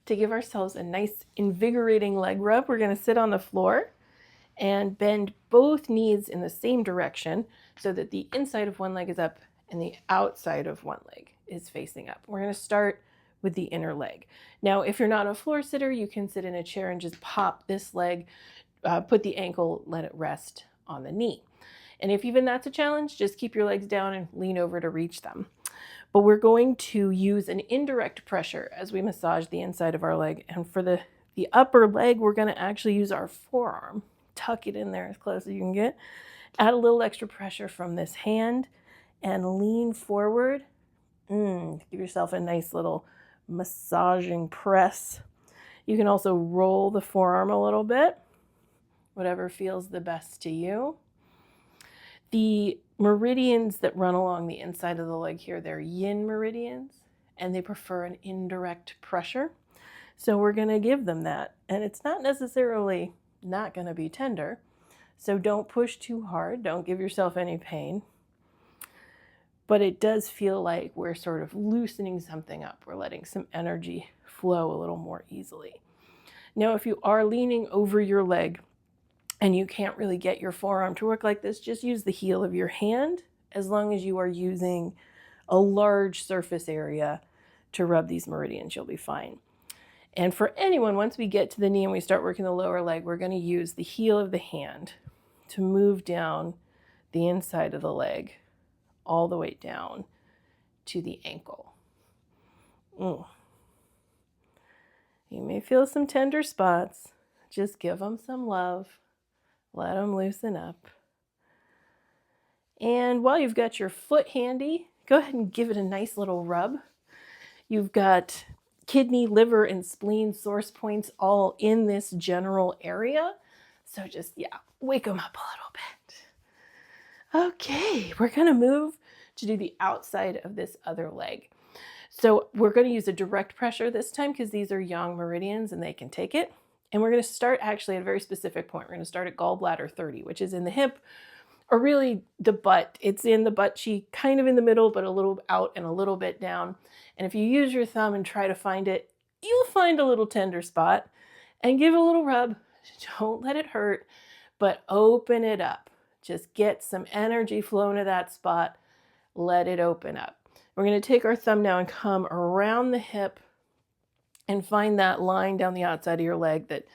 to give ourselves a nice invigorating leg rub, we're going to sit on the floor and bend both knees in the same direction so that the inside of one leg is up and the outside of one leg is facing up. We're going to start with the inner leg. Now, if you're not a floor sitter, you can sit in a chair and just pop this leg, put the ankle, let it rest on the knee. And if even that's a challenge, just keep your legs down and lean over to reach them. But we're going to use an indirect pressure as we massage the inside of our leg. And for the upper leg, we're going to actually use our forearm. Tuck it in there as close as you can get. Add a little extra pressure from this hand and lean forward. Give yourself a nice little massaging press. You can also roll the forearm a little bit, whatever feels the best to you. The meridians that run along the inside of the leg here, they're yin meridians, and they prefer an indirect pressure. So we're going to give them that. And it's not necessarily not going to be tender. So don't push too hard. Don't give yourself any pain. But it does feel like we're sort of loosening something up. We're letting some energy flow a little more easily. Now, if you are leaning over your leg and you can't really get your forearm to work like this, just use the heel of your hand as long as you are using a large surface area to rub these meridians. You'll be fine. And for anyone, once we get to the knee and we start working the lower leg, we're going to use the heel of the hand to move down the inside of the leg all the way down to the ankle. You may feel some tender spots. Just give them some love. Let them loosen up. And while you've got your foot handy, go ahead and give it a nice little rub. You've got kidney, liver, and spleen source points all in this general area. So just, wake them up a little bit. Okay, we're going to move to do the outside of this other leg. So we're going to use a direct pressure this time because these are yang meridians and they can take it. And we're going to start actually at a very specific point. We're going to start at gallbladder 30, which is in the hip, or really the butt. It's in the butt cheek, kind of in the middle, but a little out and a little bit down. And if you use your thumb and try to find it, you'll find a little tender spot and give it a little rub. Don't let it hurt, but open it up. Just get some energy flowing to that spot. Let it open up. We're going to take our thumb now and come around the hip and find that line down the outside of your leg that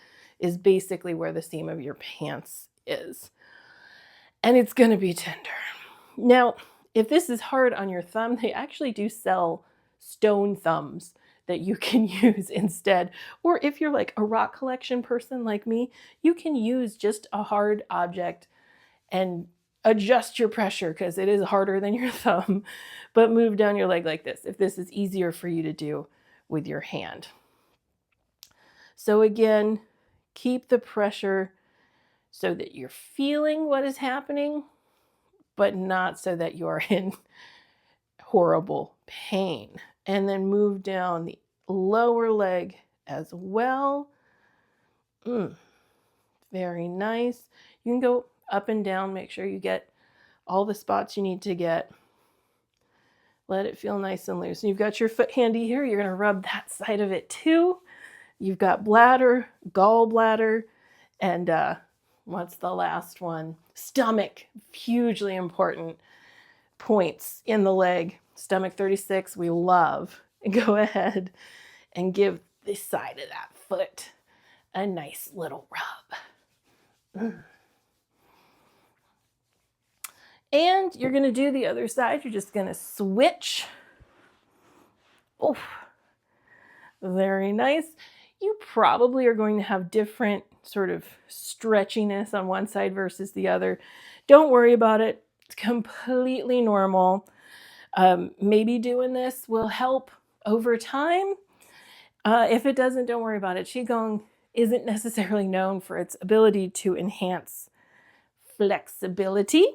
is basically where the seam of your pants is. And it's going to be tender. Now, if this is hard on your thumb, they actually do sell stone thumbs that you can use instead. Or if you're like a rock collection person like me, you can use just a hard object and adjust your pressure because it is harder than your thumb, but move down your leg like this if this is easier for you to do with your hand. So again, keep the pressure so that you're feeling what is happening, but not so that you're in horrible pain. And then move down the lower leg as well. Very nice. You can go up and down, make sure you get all the spots you need to get. Let it feel nice and loose. And you've got your foot handy here. You're going to rub that side of it too. You've got bladder, gallbladder, and what's the last one? Stomach, hugely important points in the leg. Stomach 36, we love. Go ahead and give this side of that foot a nice little rub. And you're going to do the other side. You're just going to switch. Oh, very nice. You probably are going to have different sort of stretchiness on one side versus the other. Don't worry about it. It's completely normal. Maybe doing this will help over time. If it doesn't, don't worry about it. Qigong isn't necessarily known for its ability to enhance flexibility,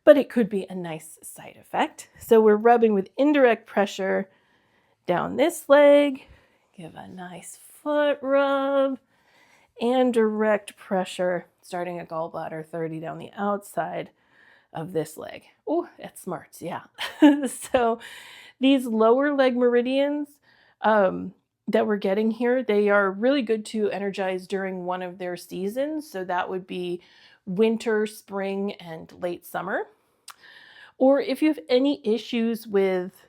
but it could be a nice side effect. So we're rubbing with indirect pressure down this leg. Give a nice foot rub and direct pressure starting at gallbladder 30 down the outside of this leg. Oh, it smarts, yeah. So these lower leg meridians, that we're getting here, they are really good to energize during one of their seasons. So that would be winter, spring, and late summer. Or if you have any issues with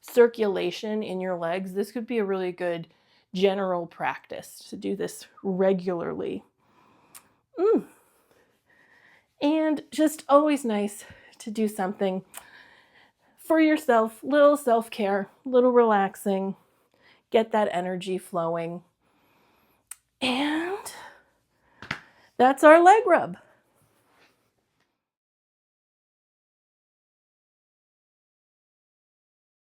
circulation in your legs, this could be a really good general practice to do this regularly. And just always nice to do something for yourself, little self-care, little relaxing, get that energy flowing. And that's our leg rub.